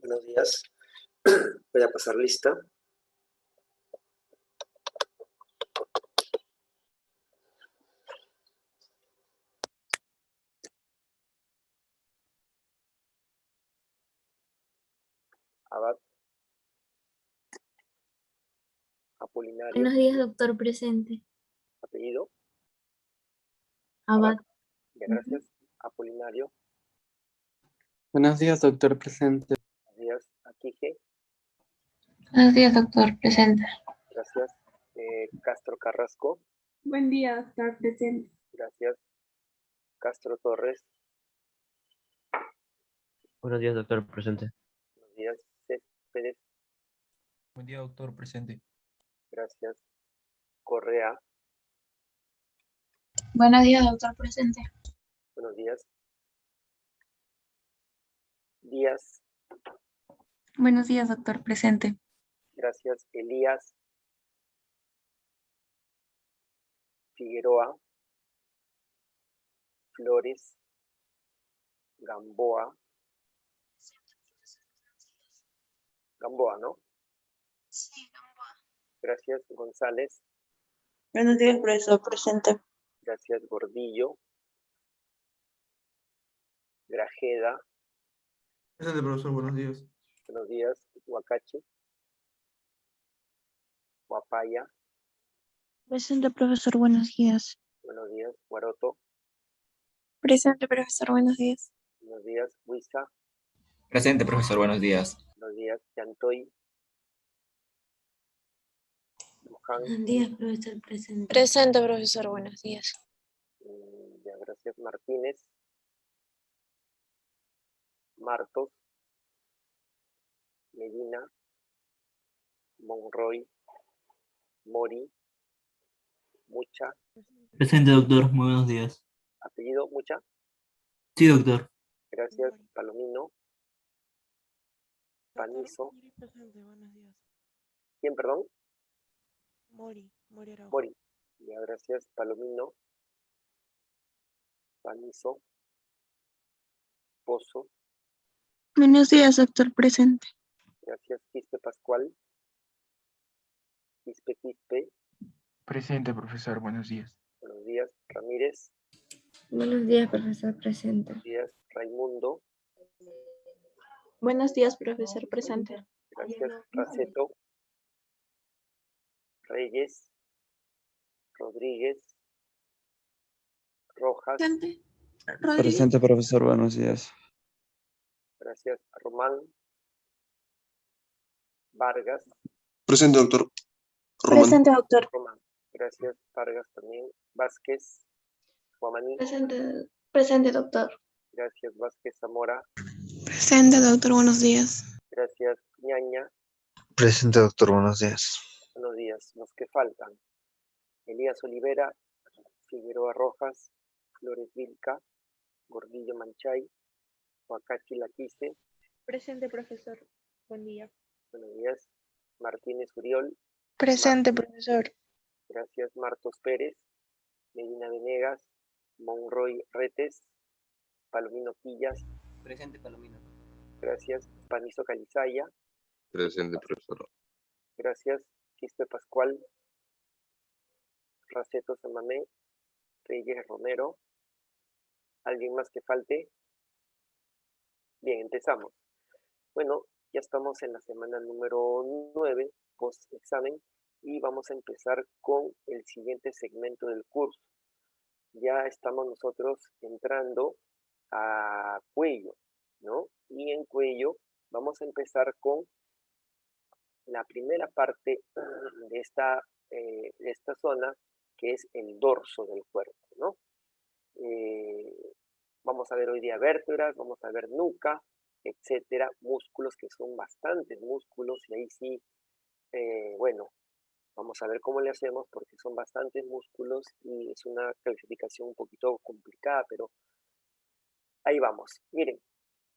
Buenos días. Voy a pasar lista. Abad. Apolinario. Buenos días, doctor, presente. Apellido. Abad. Bien, gracias. Apolinario. Buenos días, doctor, presente. Buenos días. Aquije. Buenos días, doctor, presente. Gracias. Castro Carrasco. Buen día, doctor, presente. Gracias. Castro Torres. Buenos días, doctor, presente. Buenos días. Céspedes. Buen día, doctor, presente. Gracias. Correa. Buenos días, doctor, presente. Buenos días. Díaz. Buenos días, doctor, presente. Gracias. Elías. Figueroa. Flores. Gamboa. Gamboa, ¿no? Sí, Gamboa. Gracias. González. Buenos días, profesor, presente. Gracias. Gordillo. Grajeda. Presente, profesor, buenos días. Buenos días. Huacache. Guapaya. Presente, profesor, buenos días. Buenos días. Guaroto. Presente, profesor, buenos días. Buenos días. Huiza. Presente, profesor, buenos días. Buenos días. Yantoy. Luján. Buenos días, profesor, presente. Presente, profesor, buenos días. Ya, gracias. Martínez. Martos. Medina. Monroy. Mori. Mucha. Presente, doctor. Muy buenos días. Apellido Mucha. Sí, doctor. Gracias. Palomino. Panizo. Mori presente, buenos días. ¿Quién, perdón? Mori Araujo. Mori. Ya, gracias. Palomino. Panizo. Pozo. Buenos días, doctor, presente. Gracias. Quispe Pascual. Quispe. Presente, profesor, buenos días. Buenos días. Ramírez. Buenos días, profesor, presente. Buenos días. Raimundo. Buenos días, profesor, presente. Gracias. Raceto. Reyes. Rodríguez. Rojas. Presente. Presente, profesor, buenos días. Gracias. Román. Vargas. Presente, doctor. Presente, doctor. Román. Gracias. Vargas también. Vázquez. Guamaní. Presente, doctor. Gracias. Vázquez Zamora. Presente, doctor, buenos días. Gracias. Ñaña. Presente, doctor, buenos días. Buenos días. Los que faltan. Elías Olivera. Figueroa Rojas. Flores Vilca. Gordillo Manchay. Huacachi Laquiste. Presente, profesor. Buen día. Buenos días. Martínez Uriol. Presente, profesor. Gracias. Martos Pérez. Medina Venegas. Monroy Retes. Palomino Quillas. Presente, Palomino. Gracias. Panizo Calizaya. Presente, profesor. Gracias. Quispe Pascual. Raceto Samamé. Reyes Romero. ¿Alguien más que falte? Bien, empezamos. Bueno, ya estamos en la semana número 9, post-examen, y vamos a empezar con el siguiente segmento del curso. Ya estamos nosotros entrando a Cuello, ¿no? Y en Cuello vamos a empezar con la primera parte de esta zona, que es el dorso del cuerpo, ¿no? Vamos a ver hoy día vértebras, vamos a ver nuca, etcétera, músculos, que son bastantes músculos, y ahí sí, bueno, vamos a ver cómo le hacemos, porque son bastantes músculos y es una clasificación un poquito complicada, pero ahí vamos. Miren,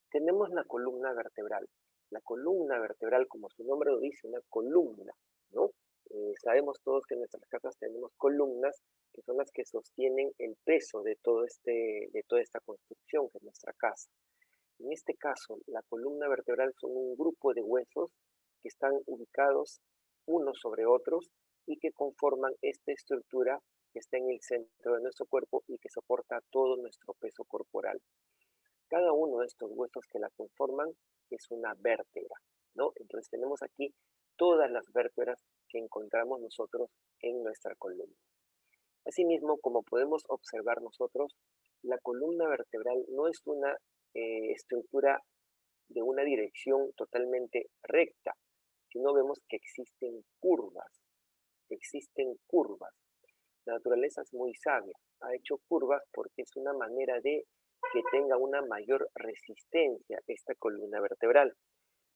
tenemos la columna vertebral. La columna vertebral, como su nombre lo dice, una columna, ¿no? Sabemos todos que en nuestras casas tenemos columnas, que son las que sostienen el peso de toda esta construcción, que es nuestra casa. En este caso, la columna vertebral son un grupo de huesos que están ubicados unos sobre otros y que conforman esta estructura que está en el centro de nuestro cuerpo y que soporta todo nuestro peso corporal. Cada uno de estos huesos que la conforman es una vértebra, ¿no? Entonces tenemos aquí todas las vértebras que encontramos nosotros en nuestra columna. Asimismo, como podemos observar nosotros, la columna vertebral no es una estructura de una dirección totalmente recta, sino vemos que existen curvas. La naturaleza es muy sabia, ha hecho curvas porque es una manera de que tenga una mayor resistencia esta columna vertebral.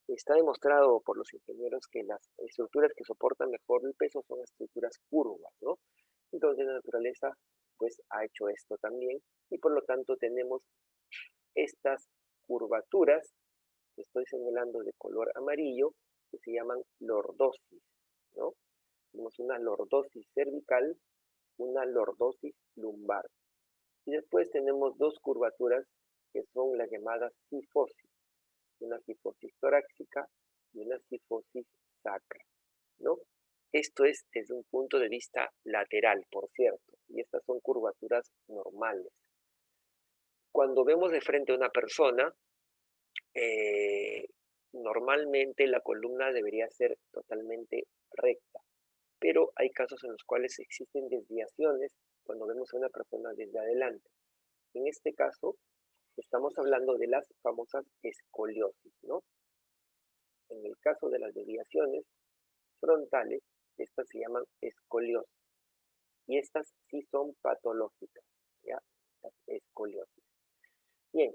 Está demostrado por los ingenieros que las estructuras que soportan mejor el peso son estructuras curvas, ¿no? Entonces la naturaleza pues ha hecho esto también y por lo tanto tenemos estas curvaturas que estoy señalando de color amarillo que se llaman lordosis, ¿no? Tenemos una lordosis cervical, una lordosis lumbar. Y después tenemos dos curvaturas que son las llamadas cifosis, una cifosis torácica y una cifosis sacra, ¿no? Esto es desde un punto de vista lateral, por cierto, y estas son curvaturas normales. Cuando vemos de frente a una persona, normalmente la columna debería ser totalmente recta, pero hay casos en los cuales existen desviaciones cuando vemos a una persona desde adelante. En este caso, estamos hablando de las famosas escoliosis, ¿no? En el caso de las desviaciones frontales, estas se llaman escoliosis. Y estas sí son patológicas, ¿ya? Las escoliosis. Bien,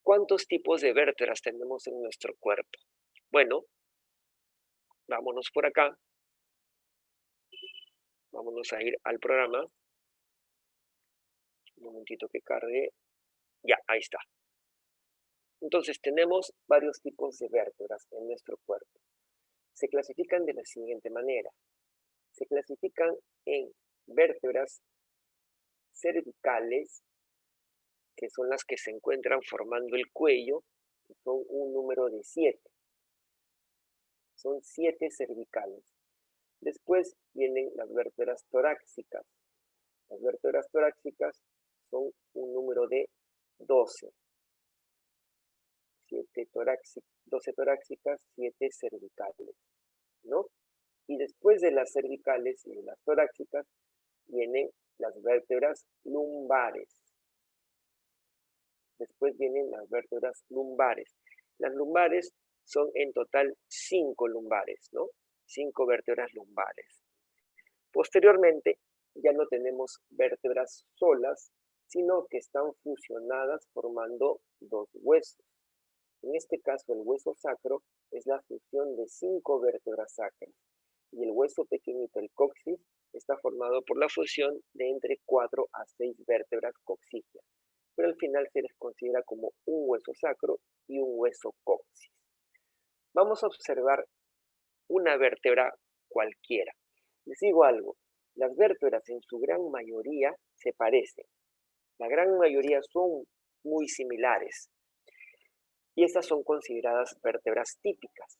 ¿cuántos tipos de vértebras tenemos en nuestro cuerpo? Bueno, vámonos por acá. Vámonos a ir al programa. Un momentito que cargue. Ya, ahí está. Entonces tenemos varios tipos de vértebras en nuestro cuerpo. Se clasifican de la siguiente manera. Se clasifican en vértebras cervicales, que son las que se encuentran formando el cuello, que son un número de 7. Son 7 cervicales. Después vienen las vértebras torácicas. Las vértebras torácicas son un número de 12. 12 torácicas, 7 cervicales, ¿no? Y después de las cervicales y de las torácicas vienen las vértebras lumbares. Después vienen las vértebras lumbares. Las lumbares son en total 5 lumbares, ¿no? 5 vértebras lumbares. Posteriormente ya no tenemos vértebras solas, sino que están fusionadas formando 2 huesos. En este caso, el hueso sacro es la fusión de 5 vértebras sacras y el hueso pequeñito, el coxis, está formado por la fusión de entre 4 a 6 vértebras coxígeas, pero al final se les considera como un hueso sacro y un hueso coxis. Vamos a observar una vértebra cualquiera. Les digo algo, las vértebras en su gran mayoría se parecen. La gran mayoría son muy similares. Y estas son consideradas vértebras típicas.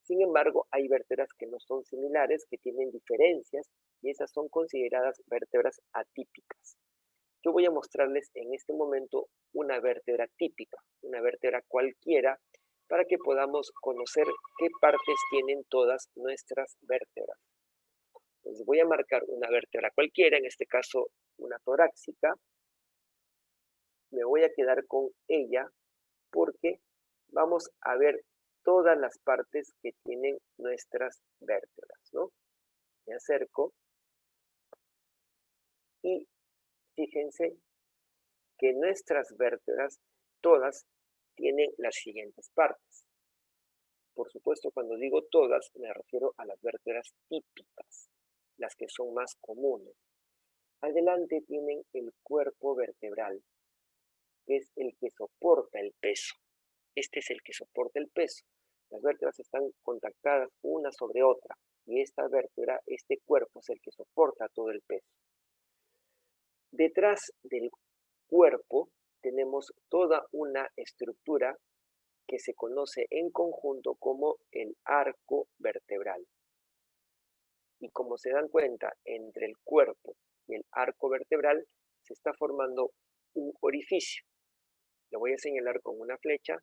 Sin embargo, hay vértebras que no son similares, que tienen diferencias, y esas son consideradas vértebras atípicas. Yo voy a mostrarles en este momento una vértebra típica, una vértebra cualquiera, para que podamos conocer qué partes tienen todas nuestras vértebras. Entonces voy a marcar una vértebra cualquiera, en este caso una torácica. Me voy a quedar con ella porque vamos a ver todas las partes que tienen nuestras vértebras, ¿no? Me acerco y fíjense que nuestras vértebras todas tienen las siguientes partes. Por supuesto, cuando digo todas, me refiero a las vértebras típicas, las que son más comunes. Adelante tienen el cuerpo vertebral, que es el que soporta el peso. Este es el que soporta el peso. Las vértebras están contactadas una sobre otra y esta vértebra, este cuerpo es el que soporta todo el peso. Detrás del cuerpo tenemos toda una estructura que se conoce en conjunto como el arco vertebral. Y como se dan cuenta, entre el cuerpo y el arco vertebral se está formando un orificio. Le voy a señalar con una flecha,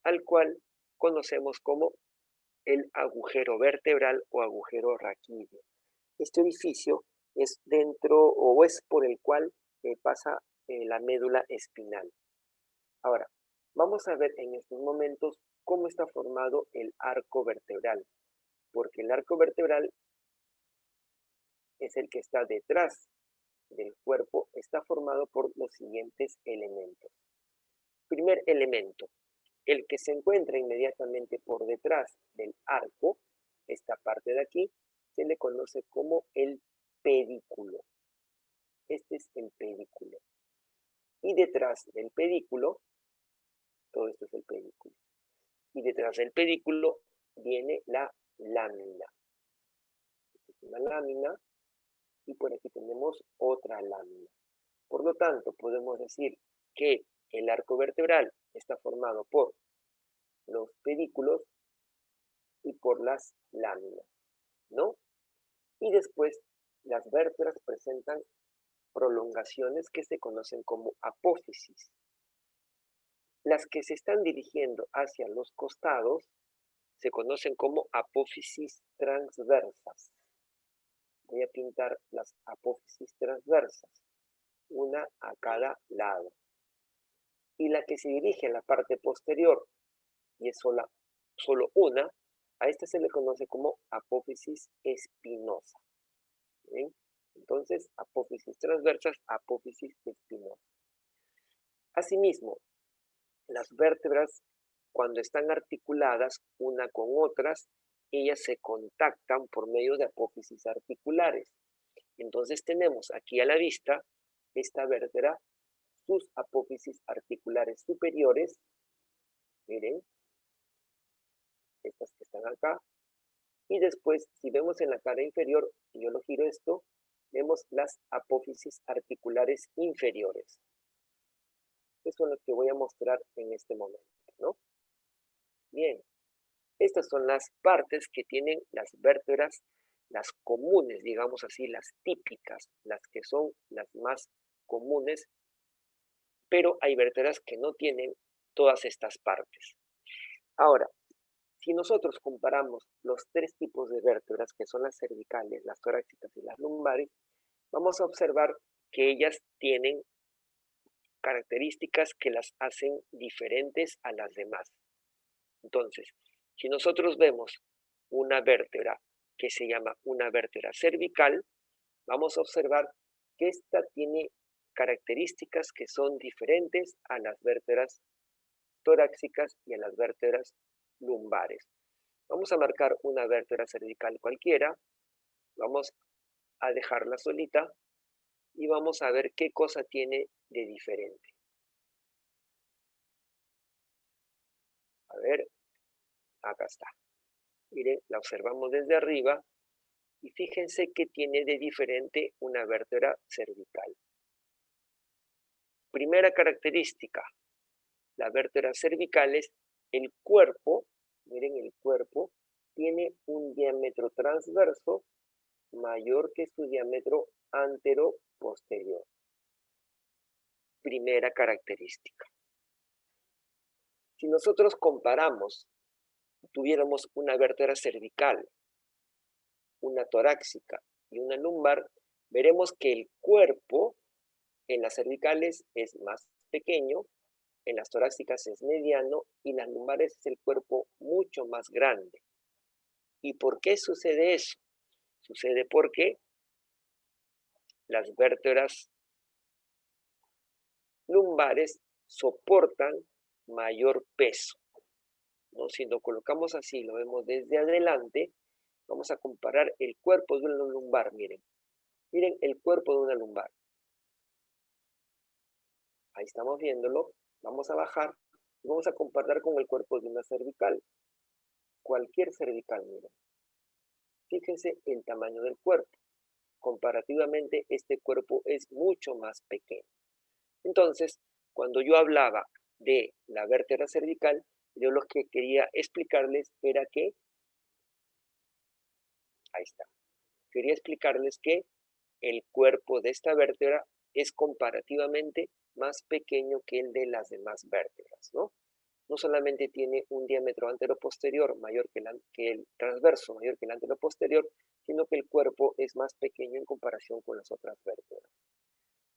al cual conocemos como el agujero vertebral o agujero raquídeo. Este orificio es dentro o es por el cual pasa la médula espinal. Ahora, vamos a ver en estos momentos cómo está formado el arco vertebral, porque el arco vertebral es el que está detrás del cuerpo, está formado por los siguientes elementos. Primer elemento, el que se encuentra inmediatamente por detrás del arco, esta parte de aquí, se le conoce como el pedículo. Este es el pedículo. Y detrás del pedículo, todo esto es el pedículo. Y detrás del pedículo viene la lámina. Esta es una lámina y por aquí tenemos otra lámina. Por lo tanto, podemos decir que el arco vertebral está formado por los pedículos y por las láminas, ¿no? Y después las vértebras presentan prolongaciones que se conocen como apófisis. Las que se están dirigiendo hacia los costados se conocen como apófisis transversas. Voy a pintar las apófisis transversas, una a cada lado. Y la que se dirige a la parte posterior, y es solo una, a esta se le conoce como apófisis espinosa. ¿Bien? Entonces, apófisis transversas, apófisis espinosa. Asimismo, las vértebras, cuando están articuladas una con otras, ellas se contactan por medio de apófisis articulares. Entonces tenemos aquí a la vista esta vértebra, sus apófisis articulares superiores, miren, estas que están acá, y después, si vemos en la cara inferior, y yo lo giro esto, vemos las apófisis articulares inferiores. Eso son las que voy a mostrar en este momento, ¿no? Bien, estas son las partes que tienen las vértebras, las comunes, digamos así, las típicas, las que son las más comunes, pero hay vértebras que no tienen todas estas partes. Ahora, si nosotros comparamos los tres tipos de vértebras, que son las cervicales, las torácicas y las lumbares, vamos a observar que ellas tienen características que las hacen diferentes a las demás. Entonces, si nosotros vemos una vértebra que se llama una vértebra cervical, vamos a observar que esta tiene características que son diferentes a las vértebras torácicas y a las vértebras lumbares. Vamos a marcar una vértebra cervical cualquiera, vamos a dejarla solita y vamos a ver qué cosa tiene de diferente. A ver, acá está. Miren, la observamos desde arriba y fíjense qué tiene de diferente una vértebra cervical. Primera característica, la vértebra cervical es el cuerpo, miren el cuerpo, tiene un diámetro transverso mayor que su diámetro antero-posterior. Primera característica. Si nosotros comparamos, tuviéramos una vértebra cervical, una torácica y una lumbar, veremos que el cuerpo en las cervicales es más pequeño, en las torácicas es mediano y en las lumbares es el cuerpo mucho más grande. ¿Y por qué sucede eso? Sucede porque las vértebras lumbares soportan mayor peso, ¿no? Si lo colocamos así, lo vemos desde adelante, vamos a comparar el cuerpo de una lumbar, miren. Miren el cuerpo de una lumbar. Ahí estamos viéndolo. Vamos a bajar y vamos a comparar con el cuerpo de una cervical. Cualquier cervical, miren. Fíjense el tamaño del cuerpo. Comparativamente, este cuerpo es mucho más pequeño. Entonces, Cuando yo hablaba de la vértebra cervical, yo lo que quería explicarles era que, ahí está, quería explicarles que el cuerpo de esta vértebra es comparativamente más pequeño que el de las demás vértebras, ¿no? No solamente tiene un diámetro anteroposterior mayor que el transverso, mayor que el anteroposterior, sino que el cuerpo es más pequeño en comparación con las otras vértebras.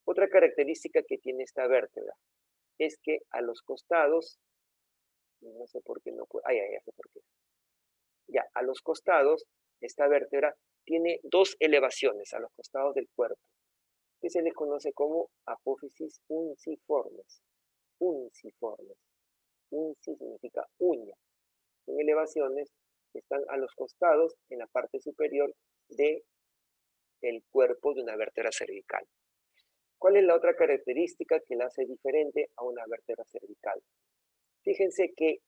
Otra característica que tiene esta vértebra es que a los costados, no sé por qué no puedo, ya sé por qué. Ya, a los costados, esta vértebra tiene dos elevaciones a los costados del cuerpo, que se les conoce como apófisis unciformes. Unciformes. Unci significa uña. Son elevaciones que están a los costados en la parte superior del cuerpo de una vértebra cervical. ¿Cuál es la otra característica que la hace diferente a una vértebra cervical? Fíjense que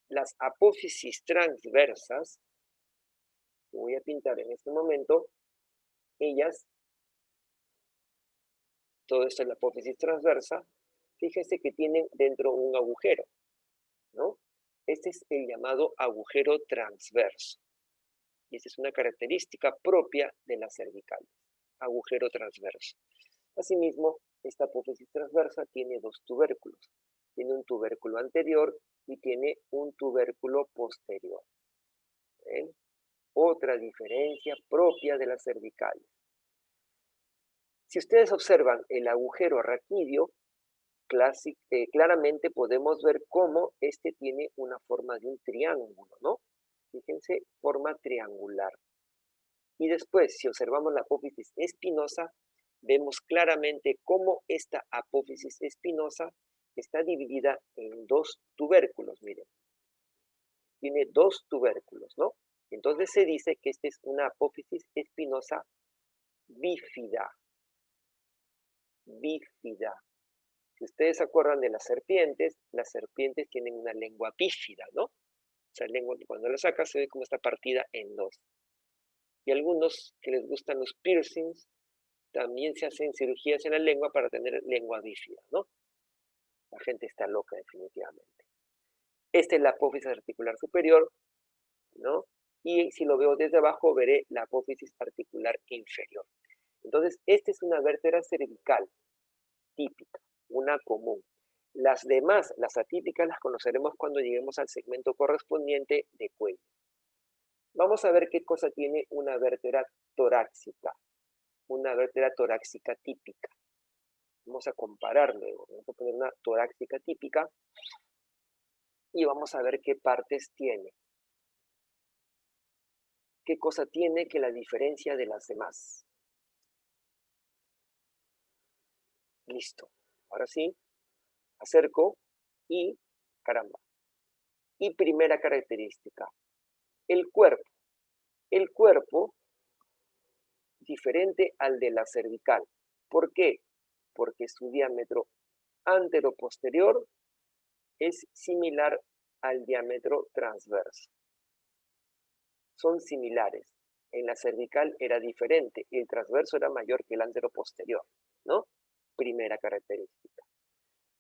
las apófisis transversas, que voy a pintar en este momento, ellas, todo esto es la apófisis transversa, fíjense que tienen dentro un agujero, ¿no? Este es el llamado agujero transverso. Y esta es una característica propia de las cervicales, agujero transverso. Asimismo, esta apófisis transversa tiene dos tubérculos. Tiene un tubérculo anterior y tiene un tubérculo posterior. ¿Ven? Otra diferencia propia de las cervicales. Si ustedes observan el agujero raquídeo, claramente podemos ver cómo este tiene una forma de un triángulo, ¿no? Fíjense, forma triangular. Y después, si observamos la apófisis espinosa, vemos claramente cómo esta apófisis espinosa está dividida en dos tubérculos, miren. Tiene dos tubérculos, ¿no? Entonces se dice que esta es una apófisis espinosa bífida. Bífida. Si ustedes se acuerdan de las serpientes tienen una lengua bífida, ¿no? Esa lengua que cuando la sacas se ve como está partida en dos. Y algunos que les gustan los piercings, también se hacen cirugías en la lengua para tener lengua bífida, ¿no? La gente está loca definitivamente. Esta es la apófisis articular superior, ¿no? Y si lo veo desde abajo, veré la apófisis articular inferior. Entonces, esta es una vértebra cervical típica, una común. Las demás, las atípicas, las conoceremos cuando lleguemos al segmento correspondiente de cuello. Vamos a ver qué cosa tiene una vértebra torácica, una vértebra torácica típica. Vamos a comparar luego. Vamos a poner una torácica típica y vamos a ver qué partes tiene. ¿Qué cosa tiene que la diferencia de las demás? Listo. Ahora sí, acerco y, caramba. Y primera característica, el cuerpo. El cuerpo diferente al de la cervical. ¿Por qué? Porque su diámetro anteroposterior es similar al diámetro transverso. Son similares. En la cervical era diferente y el transverso era mayor que el anteroposterior, ¿no? Primera característica.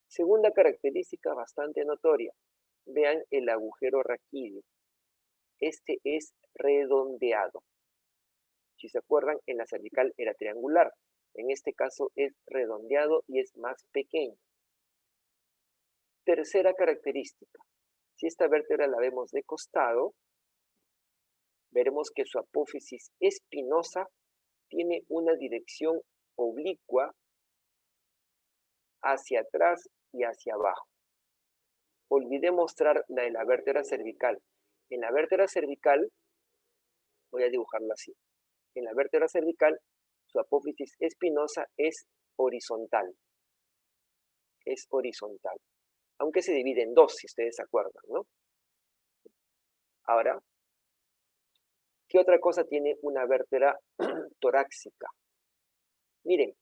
Segunda característica bastante notoria. Vean el agujero raquídeo. Este es redondeado. Si se acuerdan, en la cervical era triangular. En este caso es redondeado y es más pequeño. Tercera característica. Si esta vértebra la vemos de costado, veremos que su apófisis espinosa tiene una dirección oblicua hacia atrás y hacia abajo. Olvidé mostrar la de la vértebra cervical. En la vértebra cervical, voy a dibujarla así. En la vértebra cervical, su apófisis espinosa es horizontal. Es horizontal. Aunque se divide en dos, si ustedes se acuerdan, ¿no? Ahora, ¿qué otra cosa tiene una vértebra torácica? Miren,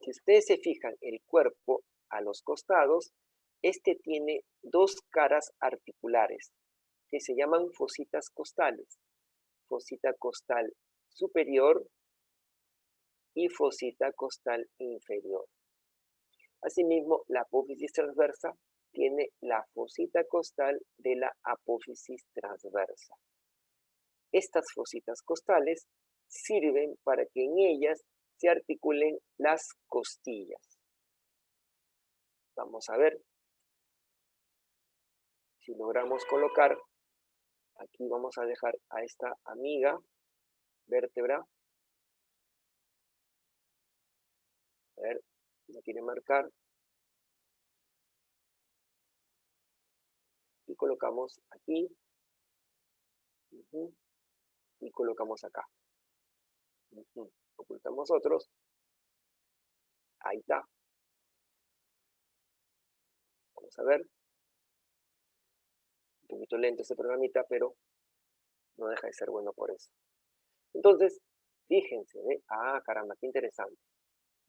si ustedes se fijan el cuerpo a los costados, este tiene dos caras articulares que se llaman fositas costales. Fosita costal superior y fosita costal inferior. Asimismo, la apófisis transversa tiene la fosita costal de la apófisis transversa. Estas fositas costales sirven para que en ellas se articulen las costillas. Vamos a ver si logramos colocar. Aquí vamos a dejar a esta amiga vértebra. A ver, la quiere marcar. Y colocamos aquí. Y colocamos acá. Ocultamos otros. Ahí está. Vamos a ver. Un poquito lento este programita, pero no deja de ser bueno por eso. Entonces, fíjense, ¿ve? Ah, caramba, qué interesante.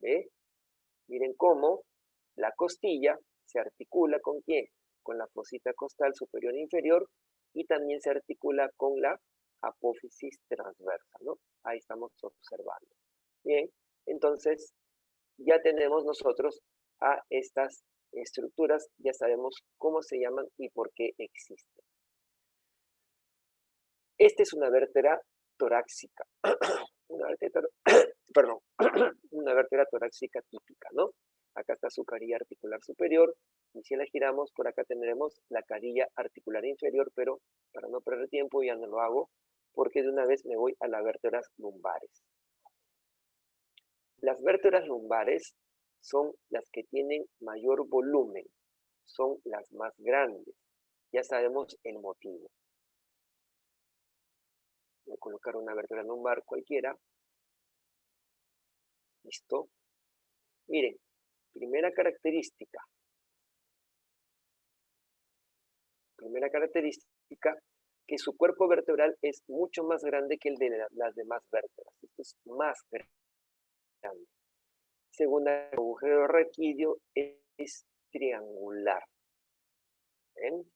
¿Ve? Miren cómo la costilla se articula ¿con quién? Con la fosita costal superior e inferior y también se articula con la apófisis transversa, ¿no? Ahí estamos observando. Bien, entonces ya tenemos nosotros a estas estructuras, ya sabemos cómo se llaman y por qué existen. Esta es una vértebra torácica, una vértebra torácica típica, ¿no? Acá está su carilla articular superior, y si la giramos, por acá tendremos la carilla articular inferior, pero para no perder tiempo ya no lo hago, porque de una vez me voy a las vértebras lumbares. Las vértebras lumbares son las que tienen mayor volumen, son las más grandes. Ya sabemos el motivo. Voy a colocar una vértebra lumbar cualquiera. Listo. Miren, primera característica. Que su cuerpo vertebral es mucho más grande que el de las demás vértebras. Esto es más grande. Segunda, el agujero raquídeo es triangular. ¿Ven?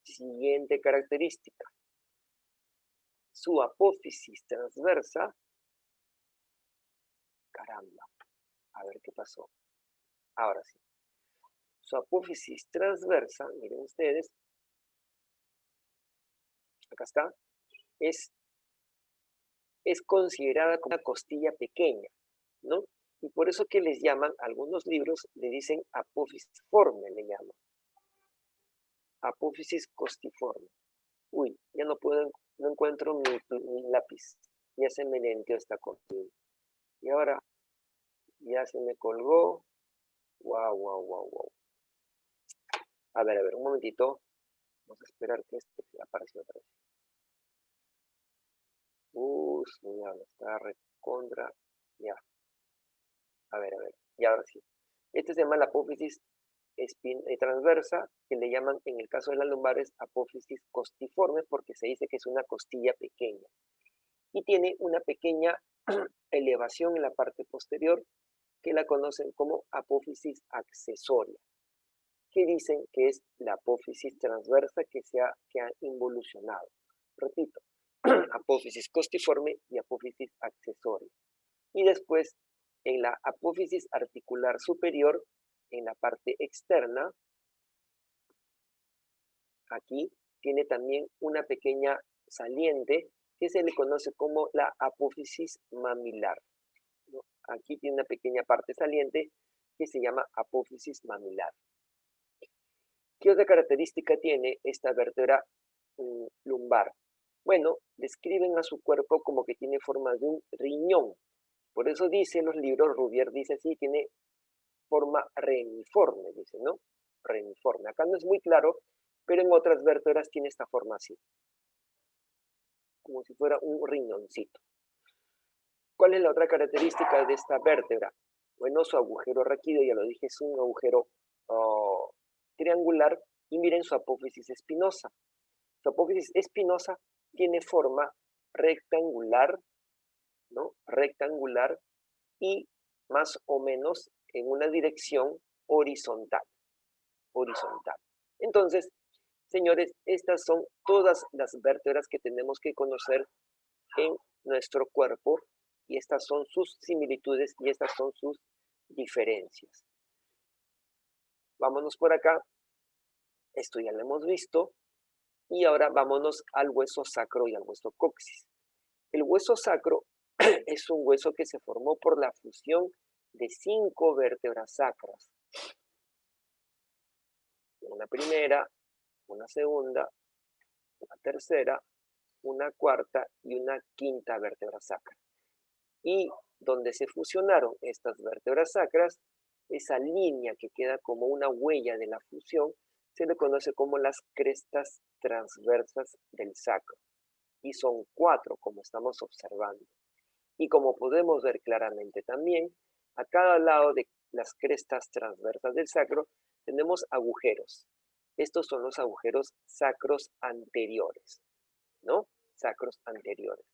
Siguiente característica. Su apófisis transversa. Caramba. A ver qué pasó. Ahora sí. Su apófisis transversa, miren ustedes. Acá está. Es considerada como una costilla pequeña, ¿no? Y por eso que les llaman, algunos libros le dicen apófisiforme, le llaman. Apófisis costiforme. Uy, ya no encuentro mi lápiz. Ya se me lenteó esta costilla. Y ahora ya se me colgó. Wow. A ver, un momentito. Vamos a esperar que este apareció otra vez. Ya está recontra. Ya. A ver. Y ahora sí. Este se llama la apófisis transversa, que le llaman en el caso de las lumbares apófisis costiforme, porque se dice que es una costilla pequeña. Y tiene una pequeña elevación en la parte posterior, que la conocen como apófisis accesoria, que dicen que es la apófisis transversa que ha involucionado. Repito, apófisis costiforme y apófisis accesoria. Y después, en la apófisis articular superior, en la parte externa, aquí tiene también una pequeña saliente que se le conoce como la apófisis mamilar. ¿No? Aquí tiene una pequeña parte saliente que se llama apófisis mamilar. ¿Qué otra característica tiene esta vértebra lumbar? Bueno, describen a su cuerpo como que tiene forma de un riñón. Por eso dice en los libros, Rubier dice así, tiene forma reniforme, dice, ¿no? Reniforme. Acá no es muy claro, pero en otras vértebras tiene esta forma así. Como si fuera un riñoncito. ¿Cuál es la otra característica de esta vértebra? Bueno, su agujero raquídeo, ya lo dije, es un agujero triangular, y miren su apófisis espinosa. Su apófisis espinosa tiene forma rectangular, ¿no? Rectangular y más o menos en una dirección horizontal. Entonces, señores, estas son todas las vértebras que tenemos que conocer en nuestro cuerpo, y estas son sus similitudes y estas son sus diferencias. Vámonos por acá. Esto ya lo hemos visto. Y ahora vámonos al hueso sacro y al hueso coxis. El hueso sacro es un hueso que se formó por la fusión de 5 vértebras sacras. Una primera, una segunda, una tercera, una cuarta y una quinta vértebra sacra. Y donde se fusionaron estas vértebras sacras, esa línea que queda como una huella de la fusión, se le conoce como las crestas transversas del sacro. Y son 4, como estamos observando. Y como podemos ver claramente también, a cada lado de las crestas transversas del sacro tenemos agujeros. Estos son los agujeros sacros anteriores, ¿no? Sacros anteriores.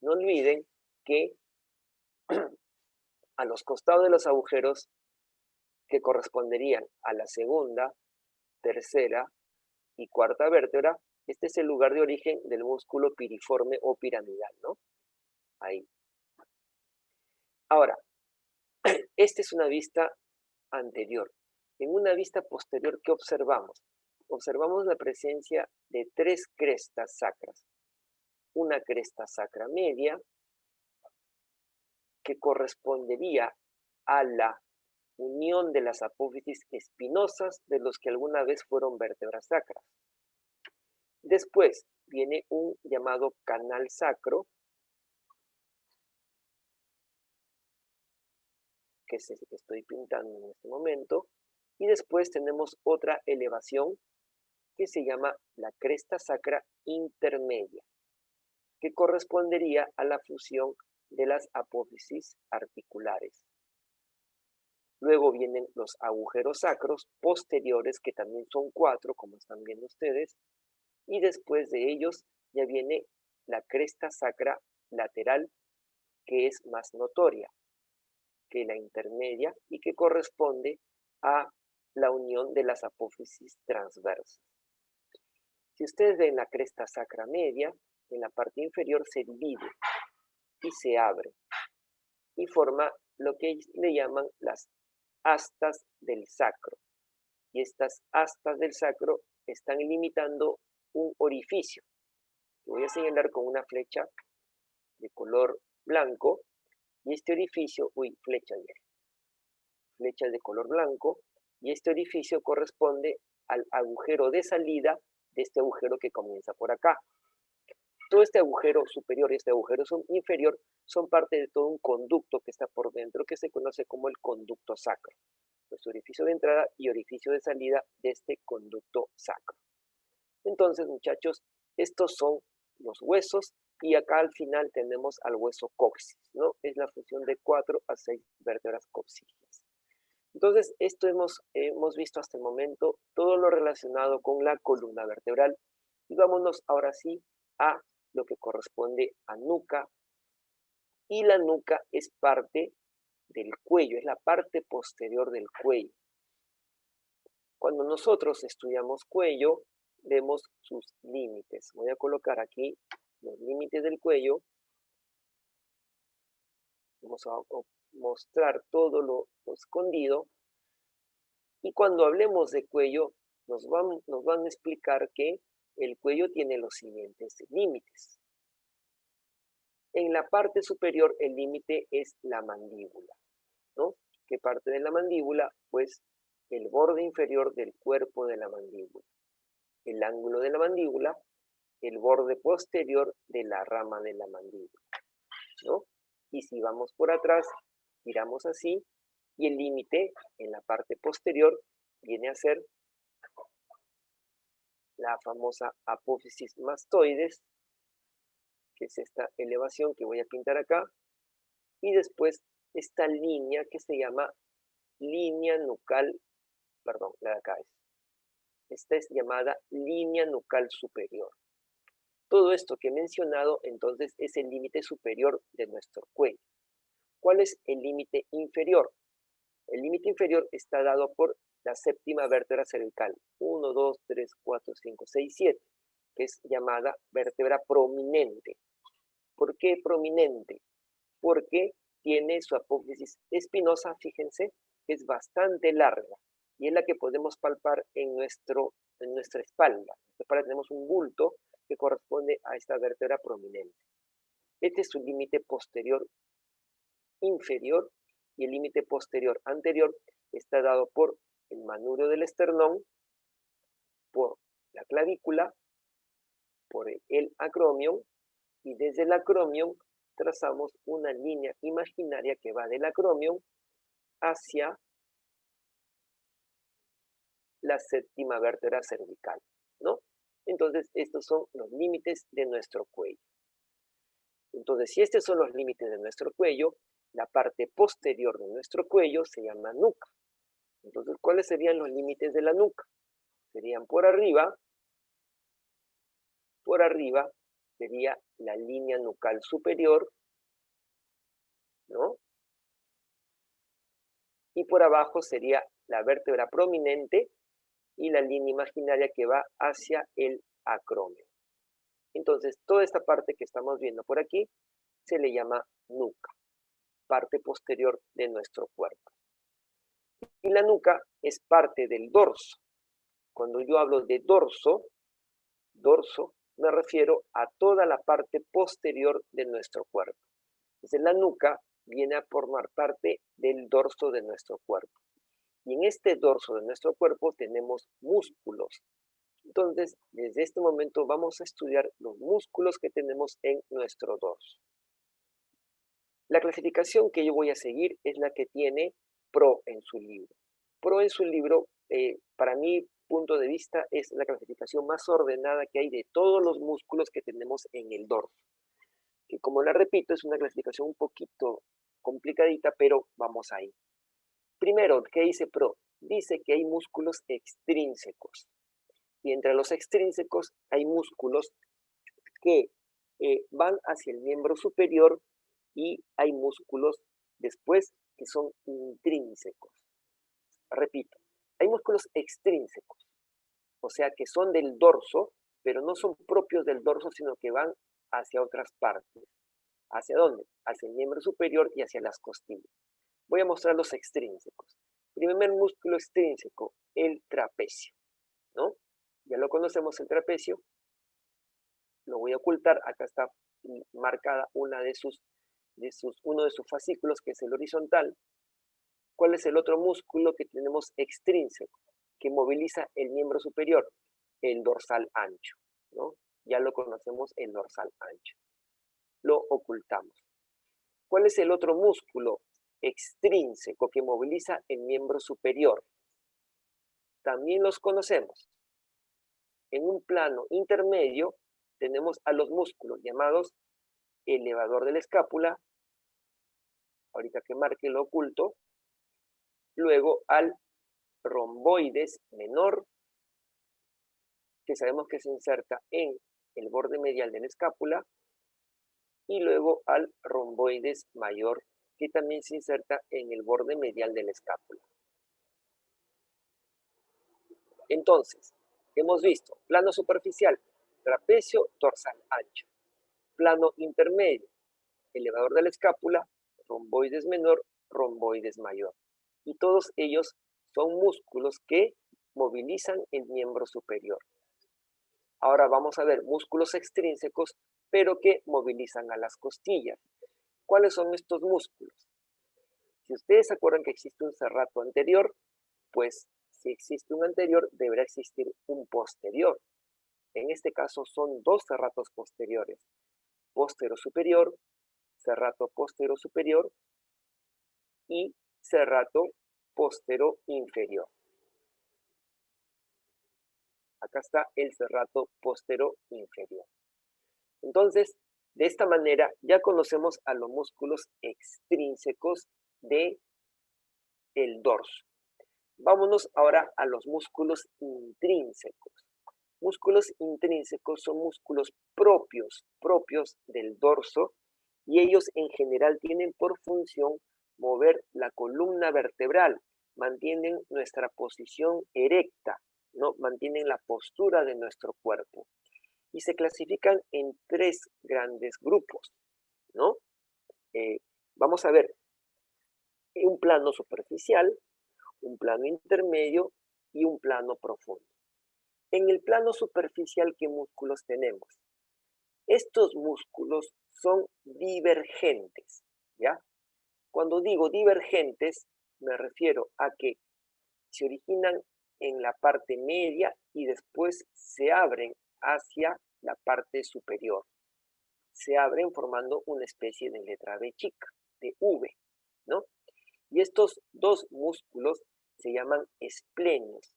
No olviden que a los costados de los agujeros que corresponderían a la segunda, tercera y cuarta vértebra, este es el lugar de origen del músculo piriforme o piramidal, ¿no? Ahí. Ahora, esta es una vista anterior. En una vista posterior, ¿qué observamos? Observamos la presencia de 3 crestas sacras. Una cresta sacra media, que correspondería a la unión de las apófisis espinosas de los que alguna vez fueron vértebras sacras. Después viene un llamado canal sacro, que es el que estoy pintando en este momento, y después tenemos otra elevación que se llama la cresta sacra intermedia, que correspondería a la fusión de las apófisis articulares. Luego vienen los agujeros sacros posteriores, que también son 4, como están viendo ustedes, y después de ellos ya viene la cresta sacra lateral, que es más notoria que la intermedia y que corresponde a la unión de las apófisis transversas. Si ustedes ven la cresta sacra media, en la parte inferior se divide y se abre y forma lo que le llaman las astas del sacro. Y estas astas del sacro están limitando un orificio. Voy a señalar con una flecha de color blanco, y este orificio, flecha de color blanco, y este orificio corresponde al agujero de salida de este agujero que comienza por acá. Todo este agujero superior y este agujero inferior son parte de todo un conducto que está por dentro, que se conoce como el conducto sacro. Pues orificio de entrada y orificio de salida de este conducto sacro. Entonces, muchachos, estos son los huesos, y acá al final tenemos al hueso coxis, ¿no? Es la fusión de 4 a 6 vértebras coxígeas. Entonces, esto hemos visto hasta el momento todo lo relacionado con la columna vertebral. Y vámonos ahora sí a lo que corresponde a nuca. Y la nuca es parte del cuello, es la parte posterior del cuello. Cuando nosotros estudiamos cuello, vemos sus límites. Voy a colocar aquí los límites del cuello. Vamos a mostrar todo lo escondido. Y cuando hablemos de cuello, nos van a explicar que el cuello tiene los siguientes límites. En la parte superior, el límite es la mandíbula, ¿no? ¿Qué parte de la mandíbula? Pues el borde inferior del cuerpo de la mandíbula, el ángulo de la mandíbula, el borde posterior de la rama de la mandíbula, ¿no? Y si vamos por atrás, giramos así, y el límite en la parte posterior viene a ser la famosa apófisis mastoides, que es esta elevación que voy a pintar acá, y después esta línea que se llama línea nucal, perdón, la de acá esta es llamada línea nucal superior. Todo esto que he mencionado, entonces, es el límite superior de nuestro cuello. ¿Cuál es el límite inferior? El límite inferior está dado por la séptima vértebra cervical, 1, 2, 3, 4, 5, 6, 7, que es llamada vértebra prominente. ¿Por qué prominente? Porque tiene su apófisis espinosa, fíjense, que es bastante larga y es la que podemos palpar en nuestra espalda. En nuestra espalda tenemos un bulto que corresponde a esta vértebra prominente. Este es su límite posterior inferior y el límite posterior anterior está dado por el manubrio del esternón, por la clavícula, por el acromion, y desde el acromion trazamos una línea imaginaria que va del acromion hacia la séptima vértebra cervical, ¿no? Entonces, estos son los límites de nuestro cuello. Entonces, si estos son los límites de nuestro cuello, la parte posterior de nuestro cuello se llama nuca. Entonces, ¿cuáles serían los límites de la nuca? Serían por arriba sería la línea nucal superior, ¿no? Y por abajo sería la vértebra prominente y la línea imaginaria que va hacia el acromio. Entonces, toda esta parte que estamos viendo por aquí se le llama nuca, parte posterior de nuestro cuerpo. Y la nuca es parte del dorso. Cuando yo hablo de dorso, me refiero a toda la parte posterior de nuestro cuerpo. Entonces, la nuca viene a formar parte del dorso de nuestro cuerpo. Y en este dorso de nuestro cuerpo tenemos músculos. Entonces, desde este momento vamos a estudiar los músculos que tenemos en nuestro dorso. La clasificación que yo voy a seguir es la que tiene Pro en su libro. Pro en su libro, para mi punto de vista, es la clasificación más ordenada que hay de todos los músculos que tenemos en el dorso. Que como la repito, es una clasificación un poquito complicadita, pero vamos ahí. Primero, ¿qué dice Pro? Dice que hay músculos extrínsecos. Y entre los extrínsecos hay músculos que van hacia el miembro superior y hay músculos después que son intrínsecos. Repito, hay músculos extrínsecos, o sea que son del dorso, pero no son propios del dorso, sino que van hacia otras partes. ¿Hacia dónde? Hacia el miembro superior y hacia las costillas. Voy a mostrar los extrínsecos. Primer músculo extrínseco, el trapecio, ¿no? Ya lo conocemos, el trapecio. Lo voy a ocultar. Acá está marcada uno de sus fascículos, que es el horizontal. ¿Cuál es el otro músculo que tenemos extrínseco, que moviliza el miembro superior? El dorsal ancho, ¿no? Ya lo conocemos, el dorsal ancho. Lo ocultamos. ¿Cuál es el otro músculo extrínseco que moviliza el miembro superior? También los conocemos. En un plano intermedio tenemos a los músculos llamados elevador de la escápula, ahorita que marque lo oculto, luego al romboides menor, que sabemos que se inserta en el borde medial de la escápula, y luego al romboides mayor, que también se inserta en el borde medial de la escápula. Entonces, hemos visto plano superficial, trapecio, dorsal ancho. Plano intermedio, elevador de la escápula, romboides menor, romboides mayor. Y todos ellos son músculos que movilizan el miembro superior. Ahora vamos a ver músculos extrínsecos, pero que movilizan a las costillas. ¿Cuáles son estos músculos? Si ustedes se acuerdan que existe un serrato anterior, pues si existe un anterior, deberá existir un posterior. En este caso son dos serratos posteriores. Postero superior, serrato postero superior y serrato postero inferior. Acá está el serrato postero inferior. Entonces, de esta manera ya conocemos a los músculos extrínsecos del dorso. Vámonos ahora a los músculos intrínsecos. Músculos intrínsecos son músculos propios del dorso y ellos en general tienen por función mover la columna vertebral, mantienen nuestra posición erecta, ¿no? Mantienen la postura de nuestro cuerpo. Y se clasifican en tres grandes grupos, ¿no? Vamos a ver, un plano superficial, un plano intermedio y un plano profundo. En el plano superficial, ¿qué músculos tenemos? Estos músculos son divergentes, ¿ya? Cuando digo divergentes, me refiero a que se originan en la parte media y después se abren hacia la parte superior. Se abren formando una especie de letra B chica, de V, ¿no? Y estos dos músculos se llaman esplenios.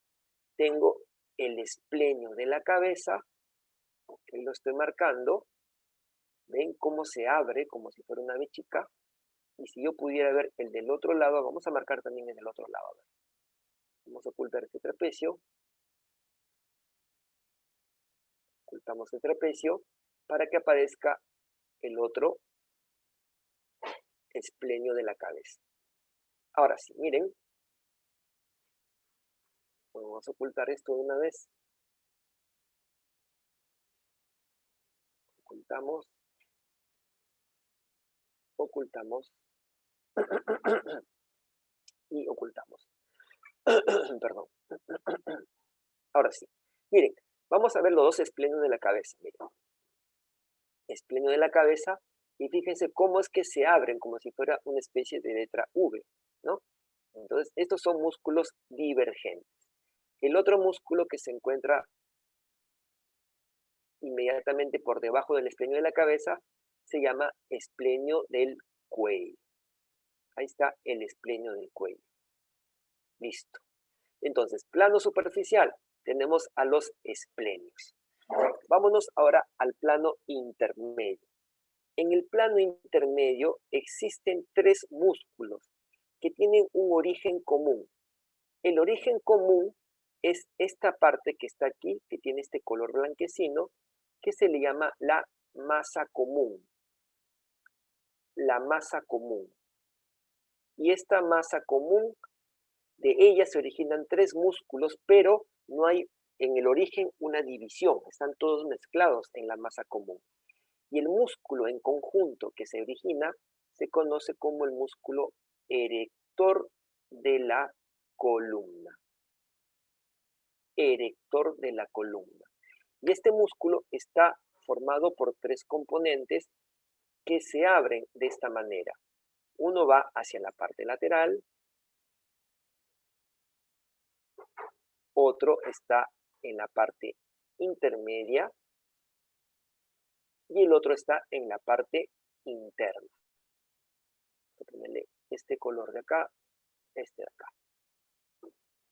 Tengo el esplenio de la cabeza, que lo estoy marcando. ¿Ven cómo se abre como si fuera una B chica? Y si yo pudiera ver el del otro lado, vamos a marcar también el del otro lado. A ver. Vamos a ocultar este trapecio. Ocultamos el trapecio para que aparezca el otro esplenio de la cabeza. Ahora sí, miren. Vamos a ocultar esto de una vez. Ocultamos. Ocultamos. Y ocultamos. Perdón. Ahora sí. Miren, vamos a ver los dos esplenios de la cabeza. Miren. Esplenio de la cabeza. Y fíjense cómo es que se abren como si fuera una especie de letra V, ¿no? Entonces, estos son músculos divergentes. El otro músculo que se encuentra inmediatamente por debajo del esplenio de la cabeza se llama esplenio del cuello. Ahí está el esplenio del cuello. Listo. Entonces, plano superficial, tenemos a los esplenios. Vámonos ahora al plano intermedio. En el plano intermedio existen tres músculos que tienen un origen común. El origen común es esta parte que está aquí, que tiene este color blanquecino, que se le llama la masa común. La masa común. Y esta masa común, de ella se originan tres músculos, pero no hay en el origen una división, están todos mezclados en la masa común. Y el músculo en conjunto que se origina se conoce como el músculo erector de la columna. Erector de la columna. Y este músculo está formado por tres componentes que se abren de esta manera. Uno va hacia la parte lateral, otro está en la parte intermedia y el otro está en la parte interna. Voy a ponerle este color de acá, este de acá.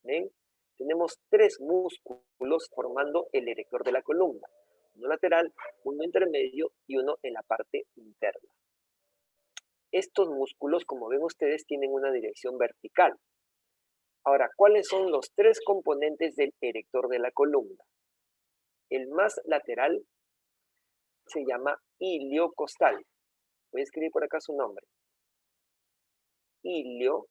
¿Ven? Tenemos tres músculos formando el erector de la columna. Uno lateral, uno intermedio y uno en la parte interna. Estos músculos, como ven ustedes, tienen una dirección vertical. Ahora, ¿cuáles son los tres componentes del erector de la columna? El más lateral se llama iliocostal. Voy a escribir por acá su nombre. Iliocostal.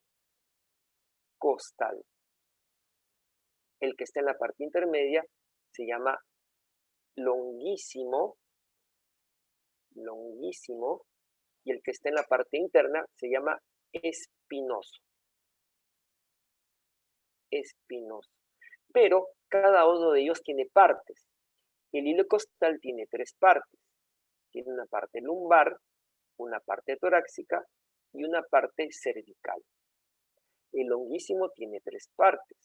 El que está en la parte intermedia se llama longuísimo. Longuísimo. Y el que está en la parte interna se llama espinoso. Espinoso. Pero cada uno de ellos tiene partes. El iliocostal tiene tres partes. Tiene una parte lumbar, una parte torácica y una parte cervical. El longuísimo tiene tres partes.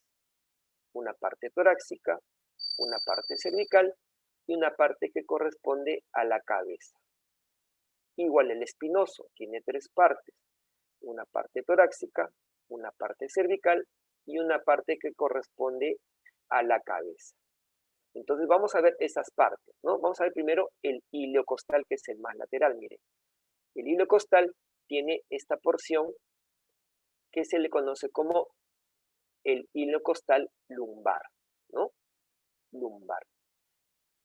Una parte torácica, una parte cervical y una parte que corresponde a la cabeza. Igual el espinoso tiene tres partes. Una parte torácica, una parte cervical y una parte que corresponde a la cabeza. Entonces vamos a ver esas partes, ¿no? Vamos a ver primero el iliocostal, que es el más lateral, miren. El iliocostal tiene esta porción que se le conoce como el iliocostal lumbar, ¿no? Lumbar.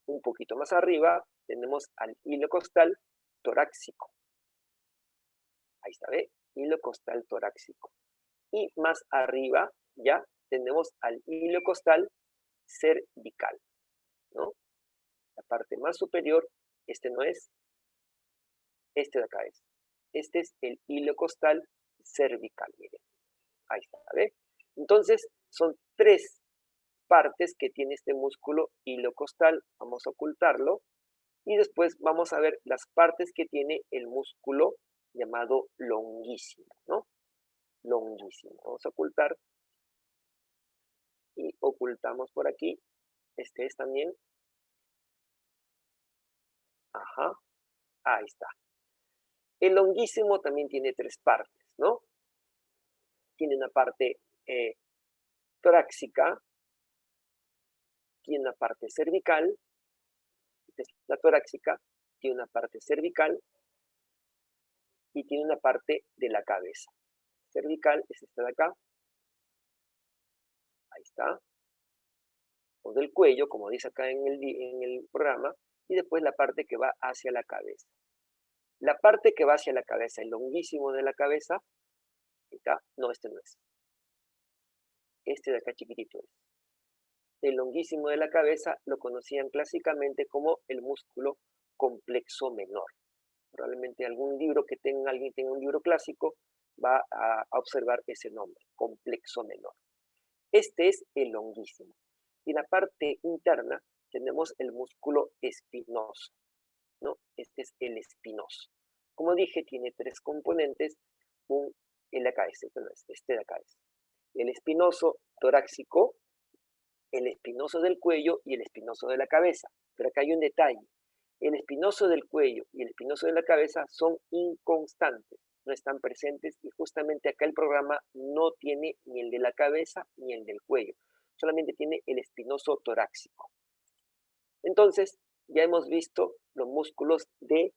Un poquito más arriba tenemos al iliocostal torácico. Ahí está, ¿ve? Iliocostal torácico. Y más arriba ya tenemos al iliocostal cervical, ¿no? La parte más superior, este no es, este de acá es. Este es el iliocostal cervical, miren. Ahí está, ¿ve? Entonces, son 3 partes que tiene este músculo ilocostal. Vamos a ocultarlo. Y después vamos a ver las partes que tiene el músculo llamado longuísimo, ¿no? Longuísimo. Vamos a ocultar. Y ocultamos por aquí. Este es también. Ajá. Ahí está. El longuísimo también tiene 3 partes, ¿no? Tiene una parte torácica, tiene una parte cervical, esta es la torácica, tiene una parte cervical y tiene una parte de la cabeza. Cervical es esta de acá, ahí está, o del cuello, como dice acá en el programa, y después la parte que va hacia la cabeza. La parte que va hacia la cabeza, el longuísimo de la cabeza, ahí está, no, este no es. Este de acá chiquitito es. El longuísimo de la cabeza lo conocían clásicamente como el músculo complexo menor. Probablemente alguien tenga un libro clásico, va a observar ese nombre, complexo menor. Este es el longuísimo. Y en la parte interna tenemos el músculo espinoso, ¿no? Este es el espinoso. Como dije, tiene 3 componentes, el de acá es, este de acá es. El espinoso torácico, el espinoso del cuello y el espinoso de la cabeza. Pero acá hay un detalle. El espinoso del cuello y el espinoso de la cabeza son inconstantes, no están presentes, y justamente acá el programa no tiene ni el de la cabeza ni el del cuello, solamente tiene el espinoso torácico. Entonces, ya hemos visto los músculos del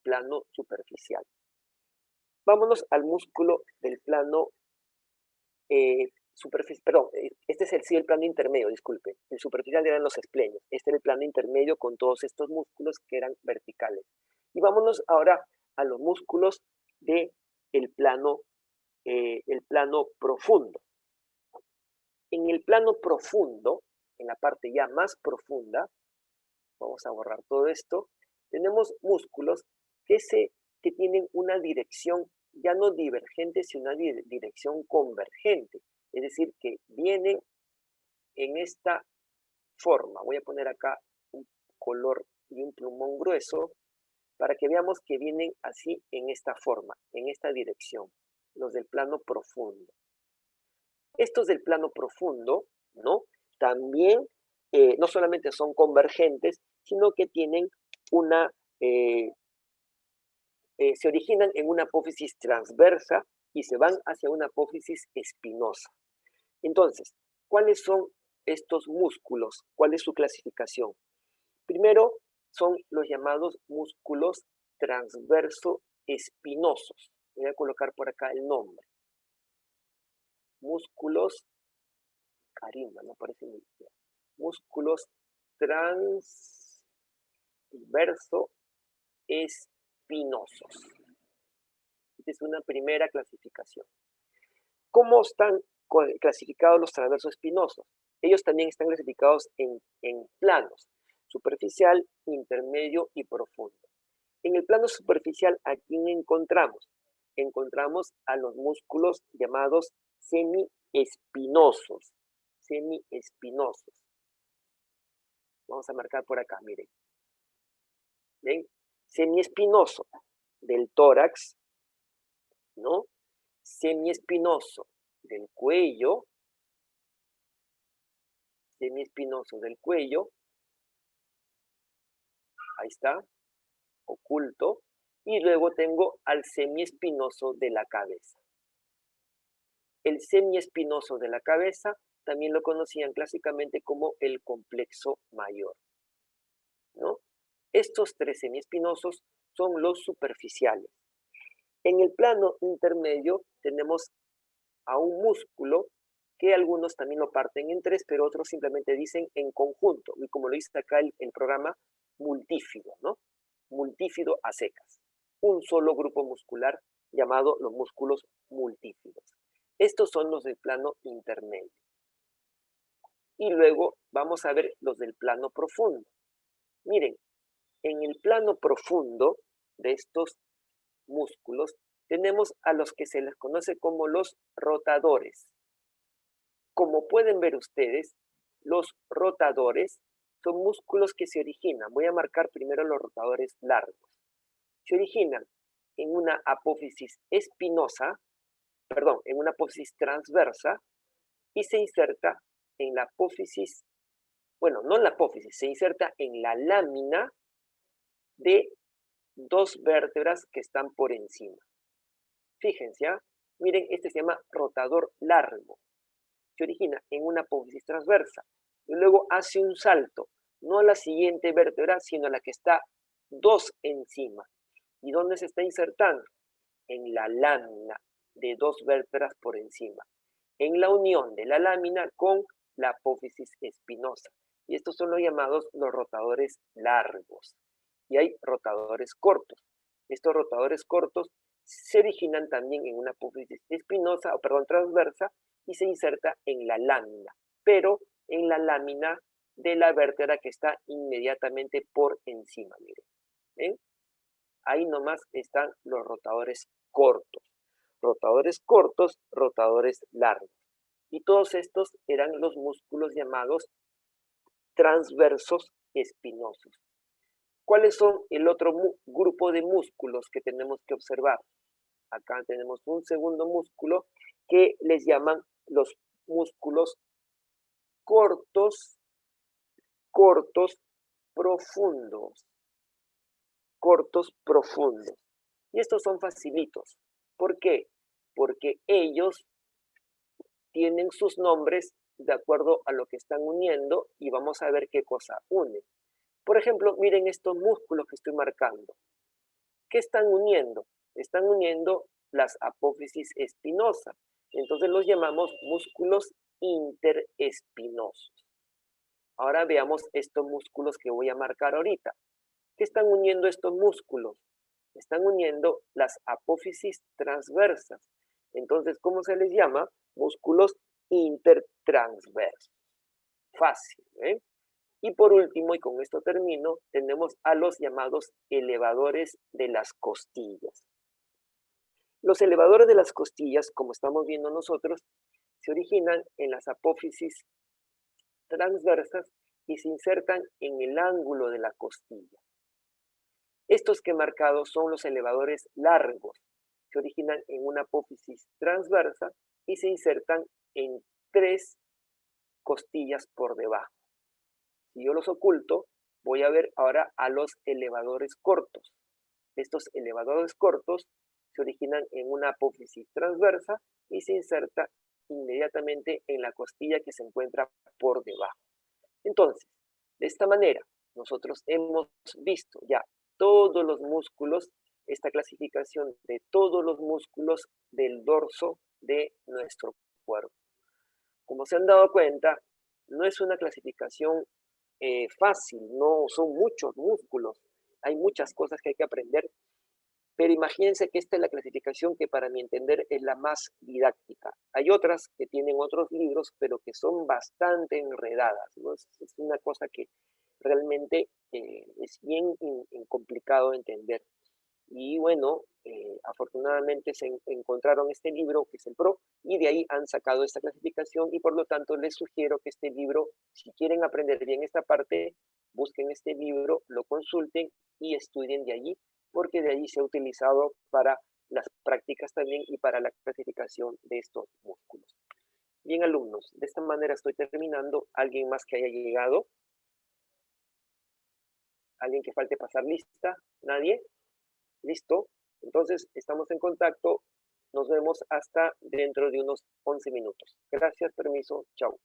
plano superficial. Vámonos al músculo del plano superficial, este es el plano intermedio, disculpe. El superficial eran los esplenios. Este es el plano intermedio con todos estos músculos que eran verticales. Y vámonos ahora a los músculos del plano profundo. En el plano profundo, en la parte ya más profunda, vamos a borrar todo esto, tenemos músculos que tienen una dirección ya no divergente, sino una dirección convergente. Es decir, que vienen en esta forma. Voy a poner acá un color y un plumón grueso para que veamos que vienen así en esta forma, en esta dirección, los del plano profundo. Estos del plano profundo, ¿no? También no solamente son convergentes, sino que tienen se originan en una apófisis transversa y se van hacia una apófisis espinosa. Entonces, ¿cuáles son estos músculos? ¿Cuál es su clasificación? Primero, son los llamados músculos transverso espinosos. Voy a colocar por acá el nombre. Músculos, caramba, no parece muy bien. Músculos transverso espinosos. Esta es una primera clasificación. ¿Cómo están clasificados los transversos espinosos? Ellos también están clasificados en planos: superficial, intermedio y profundo. En el plano superficial, ¿a quién encontramos? Encontramos a los músculos llamados semiespinosos. Semiespinosos. Vamos a marcar por acá, miren. ¿Ven? Semiespinoso del tórax, ¿no? Semiespinoso del cuello, semiespinoso del cuello, ahí está, oculto, y luego tengo al semiespinoso de la cabeza. El semiespinoso de la cabeza también lo conocían clásicamente como el complexo mayor, ¿no? Estos 3 semiespinosos son los superficiales. En el plano intermedio tenemos a un músculo que algunos también lo parten en 3, pero otros simplemente dicen en conjunto, y como lo dice acá el programa, multífido, ¿no? Multífido a secas. Un solo grupo muscular llamado los músculos multífidos. Estos son los del plano intermedio. Y luego vamos a ver los del plano profundo. Miren, en el plano profundo de estos músculos tenemos a los que se les conoce como los rotadores. Como pueden ver ustedes, los rotadores son músculos que se originan. Voy a marcar primero los rotadores largos. Se originan en una apófisis espinosa, perdón, en una apófisis transversa y se inserta en la apófisis, bueno, no en la apófisis, se inserta en la lámina de dos vértebras que están por encima. Fíjense, ¿ah? Miren, este se llama rotador largo. Se origina en una apófisis transversa y luego hace un salto, no a la siguiente vértebra, sino a la que está dos encima. ¿Y dónde se está insertando? En la lámina de dos vértebras por encima, en la unión de la lámina con la apófisis espinosa. Y estos son los llamados los rotadores largos. Y hay rotadores cortos. Estos rotadores cortos se originan también en una apófisis espinosa, o perdón, transversa, y se inserta en la lámina, pero en la lámina de la vértebra que está inmediatamente por encima, miren. ¿Ven? Ahí nomás están los rotadores cortos. Rotadores cortos, rotadores largos. Y todos estos eran los músculos llamados transversos espinosos. ¿Cuáles son el otro grupo de músculos que tenemos que observar? Acá tenemos un segundo músculo que les llaman los músculos cortos profundos. Cortos profundos. Y estos son facilitos. ¿Por qué? Porque ellos tienen sus nombres de acuerdo a lo que están uniendo y vamos a ver qué cosa une. Por ejemplo, miren estos músculos que estoy marcando. ¿Qué están uniendo? Están uniendo las apófisis espinosas. Entonces los llamamos músculos interespinosos. Ahora veamos estos músculos que voy a marcar ahorita. ¿Qué están uniendo estos músculos? Están uniendo las apófisis transversas. Entonces, ¿cómo se les llama? Músculos intertransversos. Fácil, ¿eh? Y por último, y con esto termino, tenemos a los llamados elevadores de las costillas. Los elevadores de las costillas, como estamos viendo nosotros, se originan en las apófisis transversas y se insertan en el ángulo de la costilla. Estos que he marcado son los elevadores largos. Se originan en una apófisis transversa y se insertan en 3 costillas por debajo. Si yo los oculto, voy a ver ahora a los elevadores cortos. Estos elevadores cortos se originan en una apófisis transversa y se inserta inmediatamente en la costilla que se encuentra por debajo. Entonces, de esta manera, nosotros hemos visto ya todos los músculos, esta clasificación de todos los músculos del dorso de nuestro cuerpo. Como se han dado cuenta, no es una clasificación fácil, no son muchos músculos, hay muchas cosas que hay que aprender, pero imagínense que esta es la clasificación que para mi entender es la más didáctica. Hay otras que tienen otros libros, pero que son bastante enredadas, ¿no? Es una cosa que realmente es bien complicado de entender. Y bueno, afortunadamente se encontraron este libro, que es el PRO, y de ahí han sacado esta clasificación, y por lo tanto les sugiero que este libro, si quieren aprender bien esta parte, busquen este libro, lo consulten y estudien de allí, porque de allí se ha utilizado para las prácticas también y para la clasificación de estos músculos. Bien, alumnos, de esta manera estoy terminando. ¿Alguien más que haya llegado? ¿Alguien que falte pasar lista? ¿Nadie? ¿Listo? Entonces, estamos en contacto. Nos vemos hasta dentro de unos 11 minutos. Gracias, permiso, chao.